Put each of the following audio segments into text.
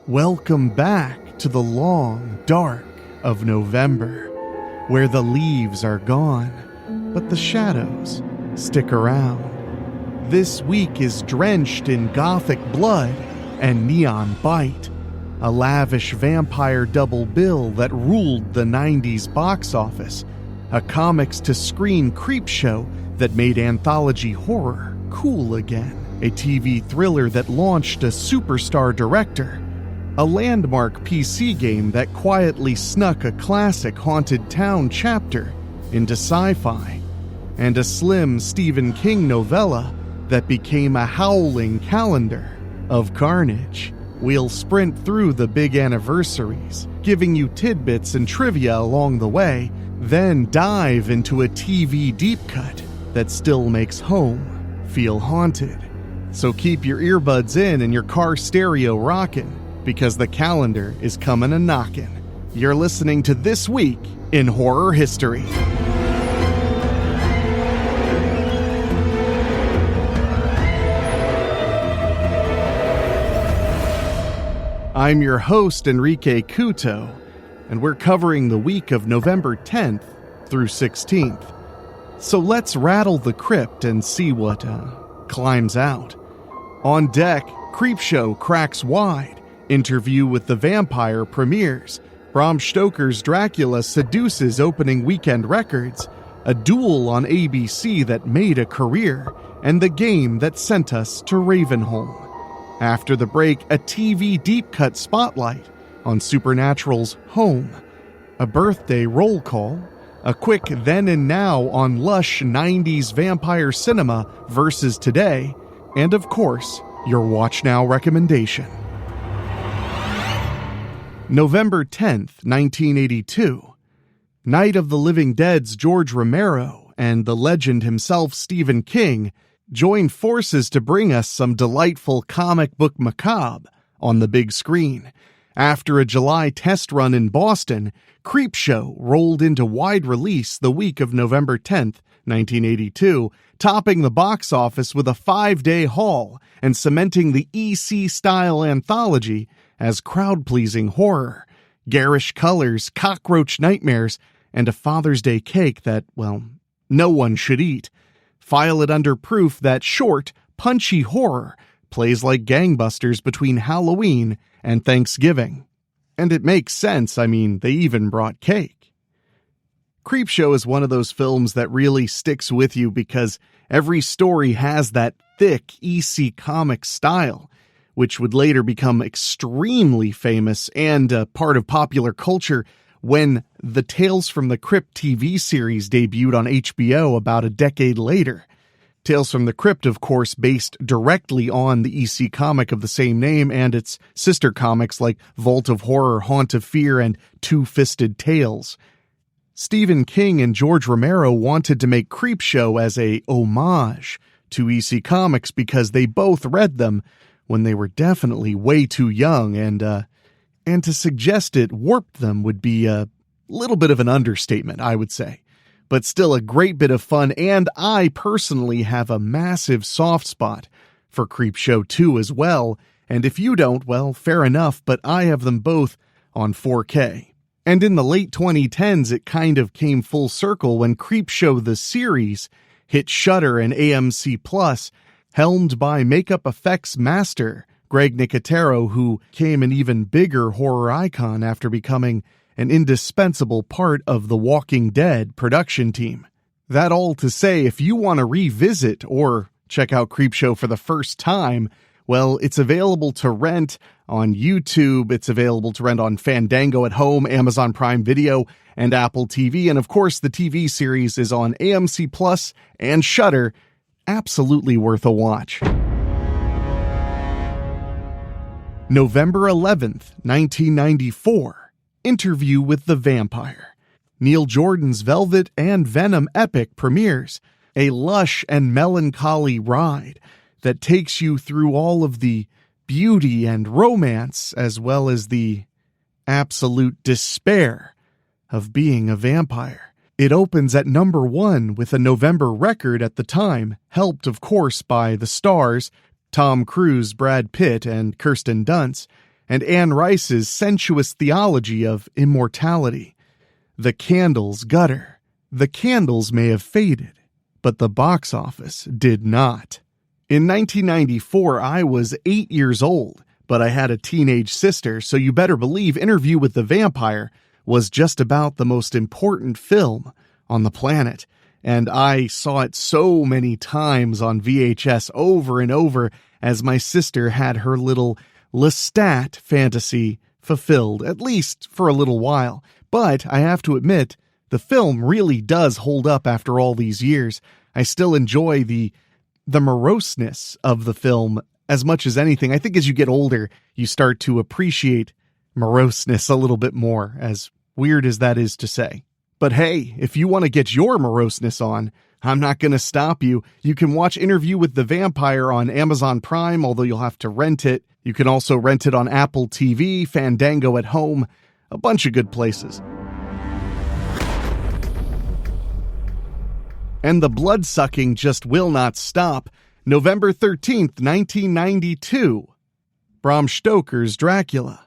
Welcome back to the long dark of November, where the leaves are gone, but the shadows stick around. This week is drenched in gothic blood and neon bite, a lavish vampire double bill that ruled the 90s box office, a comics-to-screen creepshow that made anthology horror cool again, a TV thriller that launched a superstar director, a landmark PC game that quietly snuck a classic haunted town chapter into sci-fi, and a slim Stephen King novella that became a howling calendar of carnage. We'll sprint through the big anniversaries, giving you tidbits and trivia along the way, then dive into a TV deep cut that still makes home feel haunted. So keep your earbuds in and your car stereo rockin', because the calendar is coming a knockin'. You're listening to This Week in Horror History. I'm your host, Enrique Couto, and we're covering the week of November 10th through 16th. So let's rattle the crypt and see what climbs out. On deck, Creepshow cracks wide. Interview with the Vampire premieres. Bram Stoker's Dracula seduces opening weekend records. A duel on ABC that made a career. And the game that sent us to Ravenholm. After the break, a TV deep cut spotlight on Supernatural's Home. A birthday roll call. A quick then and now on lush 90s vampire cinema versus today. And of course, your Watch Now recommendation. November 10th, 1982. Night of the Living Dead's George Romero and the legend himself Stephen King join forces to bring us some delightful comic book macabre on the big screen. After a July test run in Boston, Creepshow rolled into wide release the week of November 10th, 1982, topping the box office with a 5-day haul and cementing the EC-style anthology as crowd-pleasing horror, garish colors, cockroach nightmares, and a Father's Day cake that, well, no one should eat. File it under proof that short, punchy horror plays like gangbusters between Halloween and Thanksgiving. And it makes sense, I mean, they even brought cake. Creepshow is one of those films that really sticks with you because every story has that thick EC comic style, which would later become extremely famous and a part of popular culture when the Tales from the Crypt TV series debuted on HBO about a decade later. Tales from the Crypt, of course, based directly on the EC comic of the same name and its sister comics like Vault of Horror, Haunt of Fear, and Two-Fisted Tales. Stephen King and George Romero wanted to make Creepshow as a homage to EC comics because they both read them when they were definitely way too young, and to suggest it warped them would be a little bit of an understatement, I would say. But still a great bit of fun, and I personally have a massive soft spot for Creepshow 2 as well, and if you don't, well, fair enough, but I have them both on 4K. And in the late 2010s, it kind of came full circle when Creepshow the series hit Shudder and AMC+, helmed by makeup effects master Greg Nicotero, who became an even bigger horror icon after becoming an indispensable part of the Walking Dead production team. That all to say, if you want to revisit or check out Creepshow for the first time, well, it's available to rent on YouTube, it's available to rent on Fandango at home, Amazon Prime Video, and Apple TV, and of course the TV series is on AMC+ and Shudder. Absolutely worth a watch. November 11th, 1994. Interview with the Vampire. Neil Jordan's Velvet-and-venom epic premieres, a lush and melancholy ride that takes you through all of the beauty and romance as well as the absolute despair of being a vampire. It opens at number 1 with a November record at the time, helped of course by the stars Tom Cruise, Brad Pitt, and Kirsten Dunst, and Anne Rice's sensuous theology of immortality. The candles gutter. The candles may have faded, but the box office did not. In 1994, I was 8 years old, but I had a teenage sister, so you better believe Interview with the Vampire was just about the most important film on the planet. And I saw it so many times on VHS over and over as my sister had her little Lestat fantasy fulfilled, at least for a little while. But I have to admit, the film really does hold up after all these years. I still enjoy the moroseness of the film as much as anything. I think as you get older, you start to appreciate moroseness a little bit more, as weird as that is to say. But hey, if you want to get your moroseness on, I'm not going to stop you. You can watch Interview with the Vampire on Amazon Prime, although you'll have to rent it. You can also rent it on Apple TV, Fandango at Home, a bunch of good places. And the blood-sucking just will not stop. November 13th, 1992. Bram Stoker's Dracula.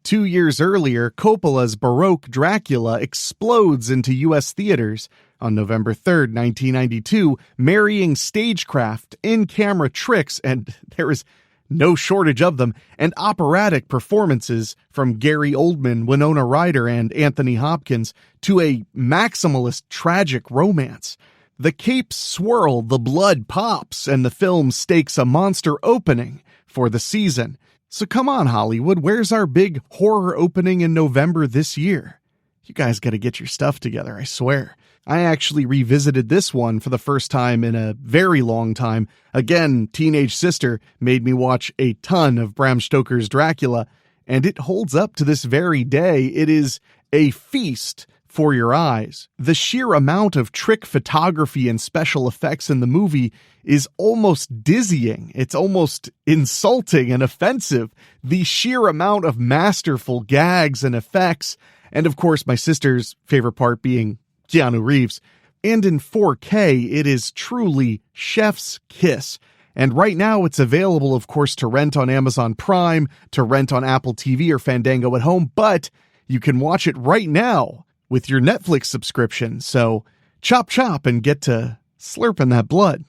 2 years earlier, Coppola's Baroque Dracula explodes into U.S. theaters on November 3rd, 1992, marrying stagecraft, in-camera tricks, and there is no shortage of them, and operatic performances from Gary Oldman, Winona Ryder, and Anthony Hopkins to a maximalist tragic romance. The capes swirl, the blood pops, and the film stakes a monster opening for the season. So come on, Hollywood, where's our big horror opening in November this year? You guys got to get your stuff together, I swear. I actually revisited this one for the first time in a very long time. Again, teenage sister made me watch a ton of Bram Stoker's Dracula, and it holds up to this very day. It is a feast for your eyes. The sheer amount of trick photography and special effects in the movie is almost dizzying. It's almost insulting and offensive. The sheer amount of masterful gags and effects. And of course, my sister's favorite part being Keanu Reeves. And in 4K, it is truly chef's kiss. And right now it's available, of course, to rent on Amazon Prime, to rent on Apple TV or Fandango at Home, but you can watch it right now with your Netflix subscription. So chop chop and get to slurping that blood.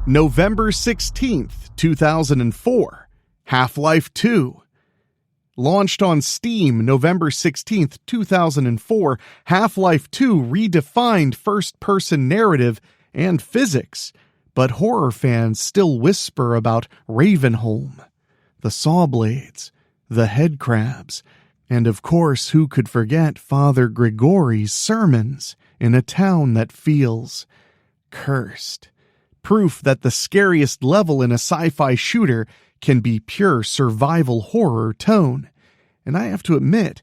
November 16th, 2004, Half-Life 2. Launched on Steam November 16th, 2004, Half-Life 2 redefined first-person narrative and physics, but horror fans still whisper about Ravenholm, the saw blades, the head crabs, and of course, who could forget Father Gregory's sermons in a town that feels cursed. Proof that the scariest level in a sci-fi shooter can be pure survival horror tone. And I have to admit,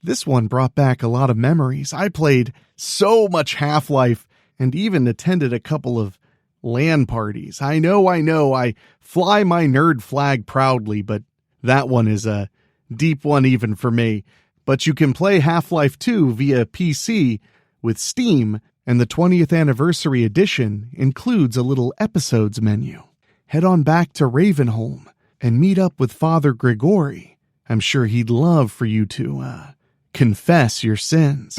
this one brought back a lot of memories. I played so much Half-Life and even attended a couple of LAN parties. I know, I fly my nerd flag proudly, but that one is a deep one even for me. But you can play Half-Life 2 via PC with Steam, and the 20th anniversary edition includes a little episodes menu. Head on back to Ravenholm and meet up with Father Gregory. I'm sure he'd love for you to confess your sins.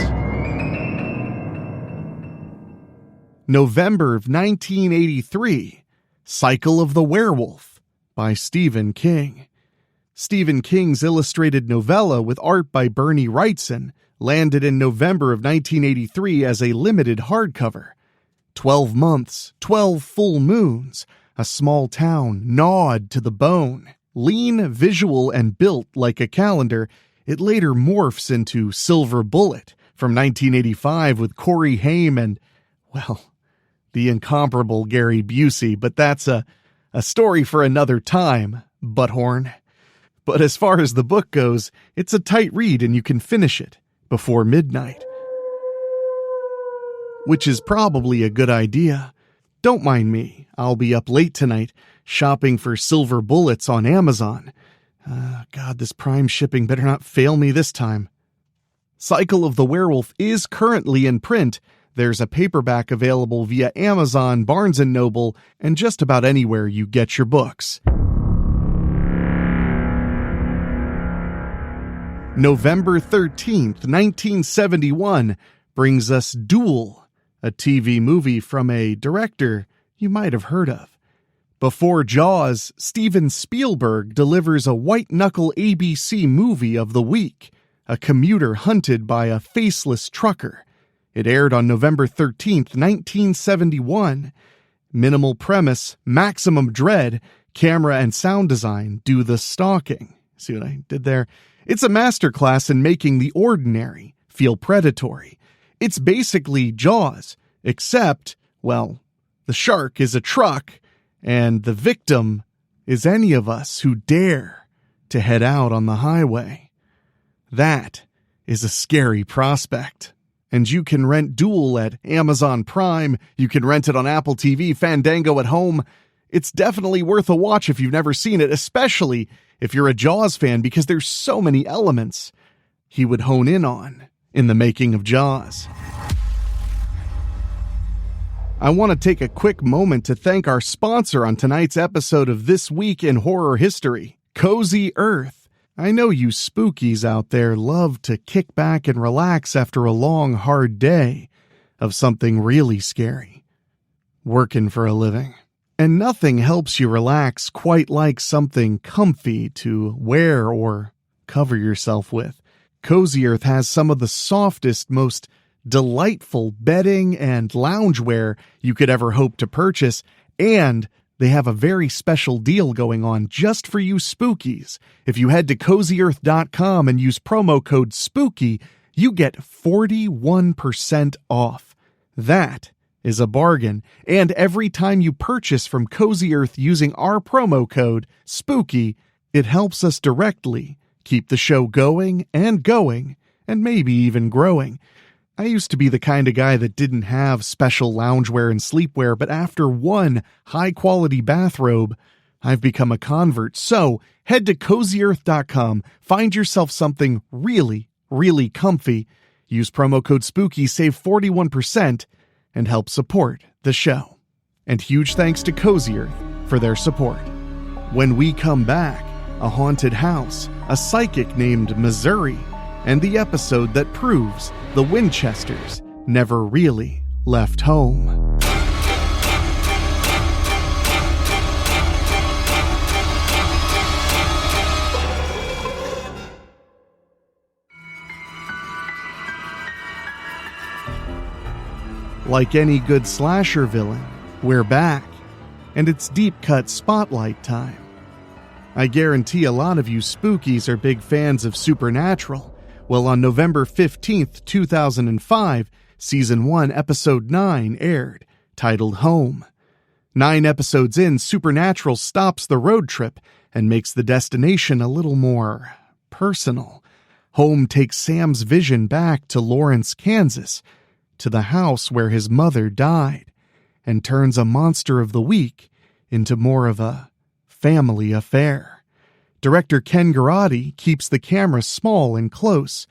November of 1983, Cycle of the Werewolf by Stephen King. Stephen King's illustrated novella with art by Bernie Wrightson landed in November of 1983 as a limited hardcover. 12 months, 12 full moons, a small town gnawed to the bone. Lean, visual, and built like a calendar, it later morphs into Silver Bullet from 1985 with Corey Haim and, well, the incomparable Gary Busey, but that's a story for another time, Butthorn. But as far as the book goes, it's a tight read and you can finish it before midnight. Which is probably a good idea. Don't mind me, I'll be up late tonight shopping for Silver Bullets on Amazon. God, this Prime shipping better not fail me this time. Cycle of the Werewolf is currently in print. There's a paperback available via Amazon, Barnes & Noble, and just about anywhere you get your books. November 13th, 1971 brings us Duel, a TV movie from a director you might have heard of. Before Jaws, Steven Spielberg delivers a white-knuckle ABC movie of the week, a commuter hunted by a faceless trucker. It aired on November 13th, 1971. Minimal premise, maximum dread, camera and sound design do the stalking. See what I did there? It's a masterclass in making the ordinary feel predatory. It's basically Jaws, except, well, the shark is a truck, and the victim is any of us who dare to head out on the highway. That is a scary prospect. And you can rent Duel at Amazon Prime. You can rent it on Apple TV, Fandango at home. It's definitely worth a watch if you've never seen it, especially if you're a Jaws fan, because there's so many elements he would hone in on in the making of Jaws. I want to take a quick moment to thank our sponsor on tonight's episode of This Week in Horror History, Cozy Earth. I know you spookies out there love to kick back and relax after a long, hard day of something really scary, working for a living. And nothing helps you relax quite like something comfy to wear or cover yourself with. Cozy Earth has some of the softest, most delightful bedding and loungewear you could ever hope to purchase, and they have a very special deal going on just for you spookies. If you head to CozyEarth.com and use promo code SPOOKY, you get 41% off. That is a bargain. And every time you purchase from Cozy Earth using our promo code SPOOKY, it helps us directly keep the show going, and maybe even growing. I used to be the kind of guy that didn't have special loungewear and sleepwear, but after one high-quality bathrobe, I've become a convert. So head to CozyEarth.com, find yourself something really, really comfy, use promo code SPOOKY, save 41%, and help support the show. And huge thanks to Cozy Earth for their support. When we come back, a haunted house, a psychic named Missouri, and the episode that proves the Winchesters never really left home. Like any good slasher villain, we're back, and it's deep-cut spotlight time. I guarantee a lot of you spookies are big fans of Supernatural. Well, on November 15th, 2005, Season 1, Episode 9 aired, titled Home. 9 episodes in, Supernatural stops the road trip and makes the destination a little more personal. Home takes Sam's vision back to Lawrence, Kansas, to the house where his mother died, and turns a monster of the week into more of a family affair. Director Ken Garati keeps the camera small and close,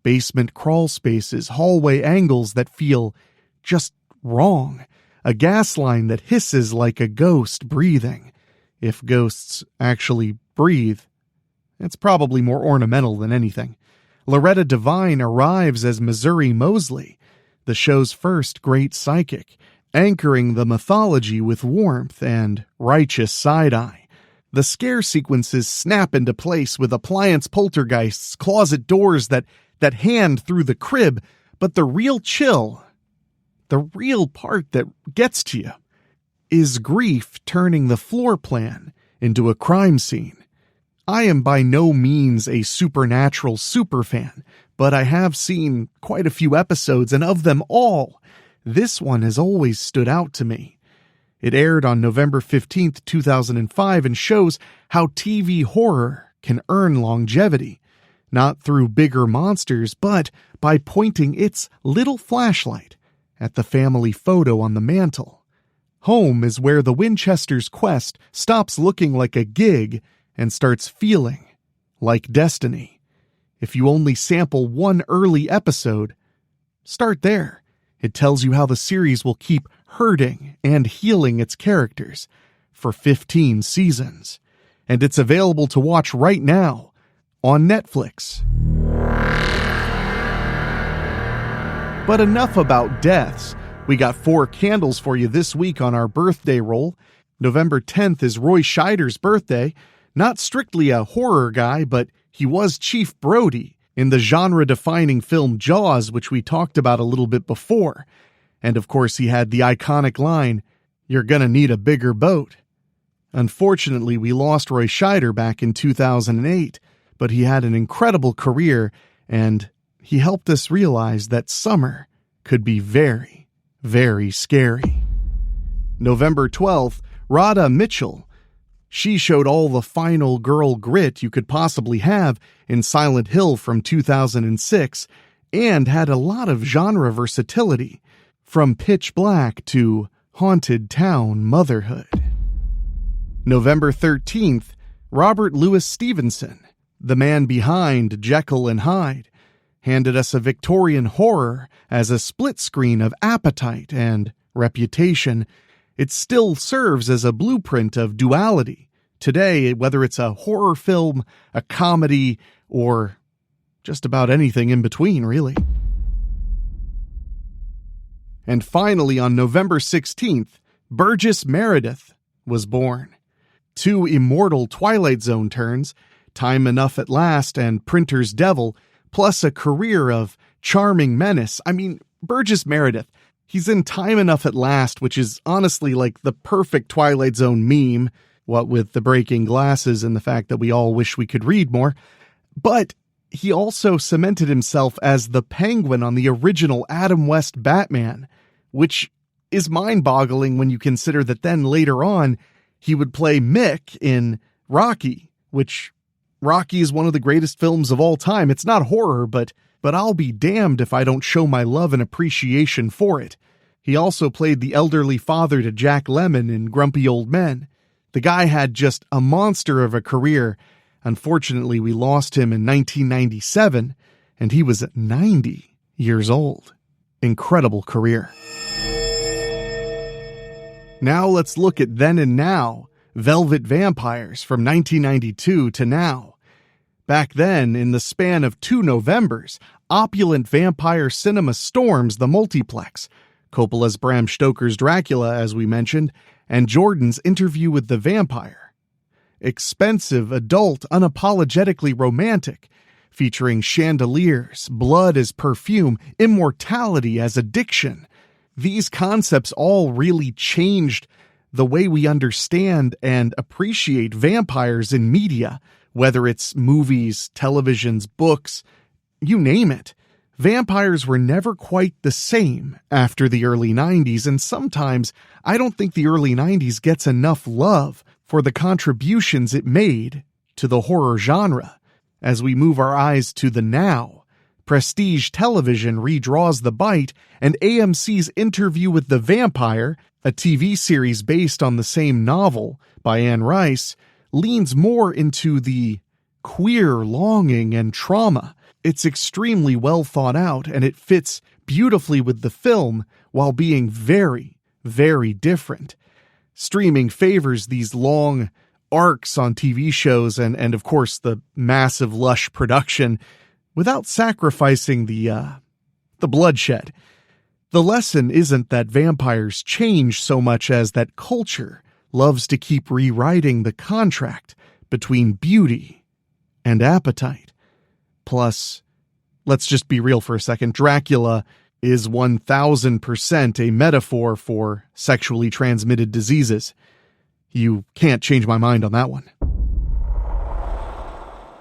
basement crawl spaces, hallway angles that feel just wrong, a gas line that hisses like a ghost breathing. If ghosts actually breathe, it's probably more ornamental than anything. Loretta Devine arrives as Missouri Mosley, the show's first great psychic, anchoring the mythology with warmth and righteous side-eye. The scare sequences snap into place with appliance poltergeists, closet doors that hand through the crib, but the real chill, the real part that gets to you, is grief turning the floor plan into a crime scene. I am by no means a Supernatural superfan, but I have seen quite a few episodes, and of them all, this one has always stood out to me. It aired on November 15th, 2005, and shows how TV horror can earn longevity, not through bigger monsters, but by pointing its little flashlight at the family photo on the mantle. Home is where the Winchesters' quest stops looking like a gig and starts feeling like destiny. If you only sample one early episode, start there. It tells you how the series will keep hurting and healing its characters for 15 seasons. And it's available to watch right now on Netflix. But enough about deaths. We got 4 candles for you this week on our birthday roll. November 10th is Roy Scheider's birthday. Not strictly a horror guy, but he was Chief Brody in the genre-defining film Jaws, which we talked about a little bit before. And of course, he had the iconic line, "You're gonna need a bigger boat." Unfortunately, we lost Roy Scheider back in 2008, but he had an incredible career, and he helped us realize that summer could be very, very scary. November 12th, Radha Mitchell. She showed all the final girl grit you could possibly have in Silent Hill from 2006, and had a lot of genre versatility, from Pitch Black to Haunted Town Motherhood. November 13th, Robert Louis Stevenson, the man behind Jekyll and Hyde, handed us a Victorian horror as a split screen of Appetite and Reputation. It still serves as a blueprint of duality. Today, whether it's a horror film, a comedy, or just about anything in between, really. And finally, on November 16th, Burgess Meredith was born. 2 immortal Twilight Zone turns, Time Enough at Last and Printer's Devil, plus a career of charming menace. I mean, Burgess Meredith, he's in Time Enough at Last, which is honestly like the perfect Twilight Zone meme, what with the breaking glasses and the fact that we all wish we could read more. But he also cemented himself as the Penguin on the original Adam West Batman, which is mind-boggling when you consider that then later on, he would play Mick in Rocky, which Rocky is one of the greatest films of all time. It's not horror, but I'll be damned if I don't show my love and appreciation for it. He also played the elderly father to Jack Lemmon in Grumpy Old Men. The guy had just a monster of a career. Unfortunately, we lost him in 1997, and he was 90 years old. Incredible career. Now let's look at Then and Now, Velvet Vampires from 1992 to now. Back then, in the span of 2 Novembers, opulent vampire cinema storms the multiplex. Coppola's Bram Stoker's Dracula, as we mentioned, and Jordan's Interview with the Vampire. Expensive, adult, unapologetically romantic, featuring chandeliers, blood as perfume, immortality as addiction. These concepts all really changed the way we understand and appreciate vampires in media, whether it's movies, televisions, books, you name it. Vampires were never quite the same after the early 90s, and sometimes I don't think the early 90s gets enough love for the contributions it made to the horror genre. As we move our eyes to the now, Prestige Television redraws the bite, and AMC's Interview with the Vampire, a TV series based on the same novel by Anne Rice, leans more into the queer longing and trauma. It's extremely well thought out, and it fits beautifully with the film while being very, very different. Streaming favors these long arcs on TV shows and of course, the massive, lush production without sacrificing the bloodshed. The lesson isn't that vampires change so much as that culture loves to keep rewriting the contract between beauty and appetite. Plus, let's just be real for a second, Dracula is 1000% a metaphor for sexually transmitted diseases. You can't change my mind on that one.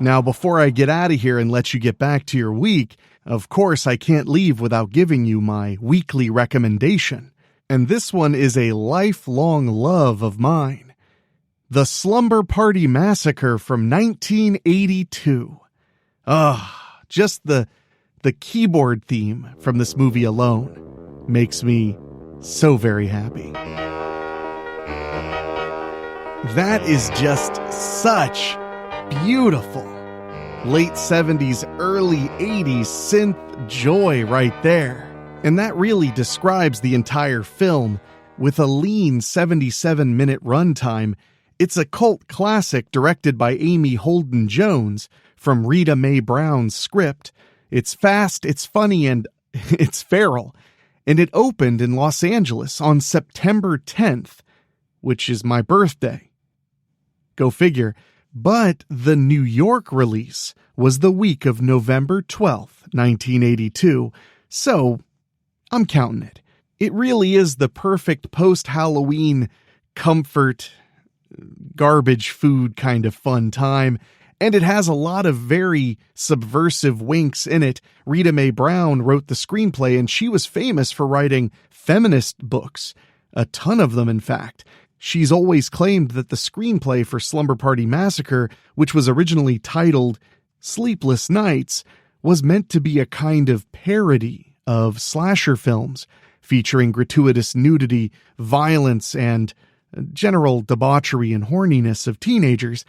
Now, before I get out of here and let you get back to your week, of course I can't leave without giving you my weekly recommendation. And this one is a lifelong love of mine. The Slumber Party Massacre from 1982. Just the keyboard theme from this movie alone makes me so very happy. That is just such beautiful late 70s, early 80s synth joy right there. And that really describes the entire film. With a lean 77-minute runtime, it's a cult classic directed by Amy Holden Jones from Rita Mae Brown's script. It's fast, it's funny, and It's feral, and it opened in Los Angeles on September 10th, which is my birthday. Go figure. But the New York release was the week of November 12th, 1982, so I'm counting it. It really is the perfect post-Halloween comfort, garbage food kind of fun time, and it has a lot of very subversive winks in it. Rita Mae Brown wrote the screenplay, and she was famous for writing feminist books, a ton of them in fact. She's always claimed that the screenplay for Slumber Party Massacre, which was originally titled Sleepless Nights, was meant to be a kind of parody of slasher films, featuring gratuitous nudity, violence, and general debauchery and horniness of teenagers.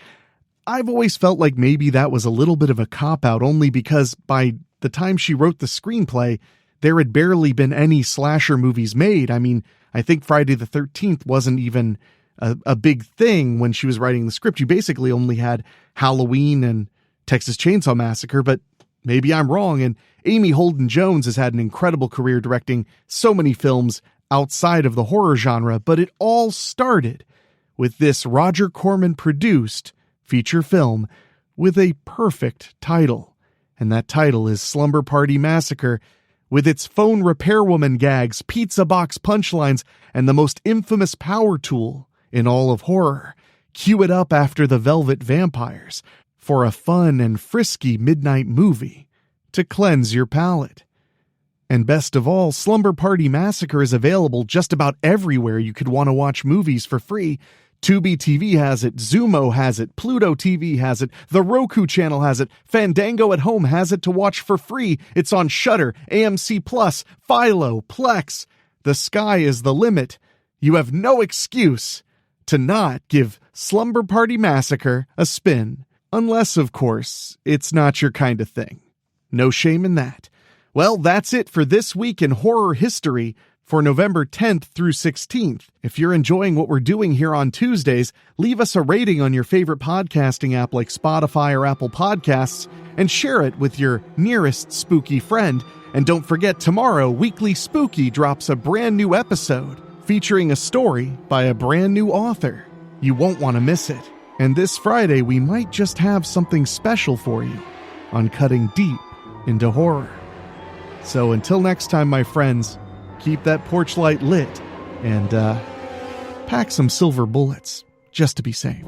I've always felt like maybe that was a little bit of a cop-out, only because by the time she wrote the screenplay, there had barely been any slasher movies made. I mean, I think Friday the 13th wasn't even a big thing when she was writing the script. You basically only had Halloween and Texas Chainsaw Massacre, but maybe I'm wrong. And Amy Holden Jones has had an incredible career directing so many films outside of the horror genre, but it all started with this Roger Corman-produced feature film with a perfect title. And that title is Slumber Party Massacre, with its phone repairwoman gags, pizza box punchlines, and the most infamous power tool in all of horror. Cue it up after the Velvet Vampires for a fun and frisky midnight movie to cleanse your palate. And best of all, Slumber Party Massacre is available just about everywhere you could want to watch movies for free. Tubi TV has it, Zumo has it, Pluto TV has it, the Roku channel has it, Fandango at Home has it to watch for free. It's on Shudder, AMC Plus, Philo, Plex. The sky is the limit. You have no excuse to not give Slumber Party Massacre a spin. Unless, of course, it's not your kind of thing. No shame in that. Well, that's it for this week in horror history for November 10th through 16th. If you're enjoying what we're doing here on Tuesdays, leave us a rating on your favorite podcasting app like Spotify or Apple Podcasts, and share it with your nearest spooky friend. And don't forget, tomorrow, Weekly Spooky drops a brand new episode featuring a story by a brand new author. You won't want to miss it. And this Friday, we might just have something special for you on Cutting Deep into Horror. So until next time, my friends, keep that porch light lit and pack some silver bullets just to be safe.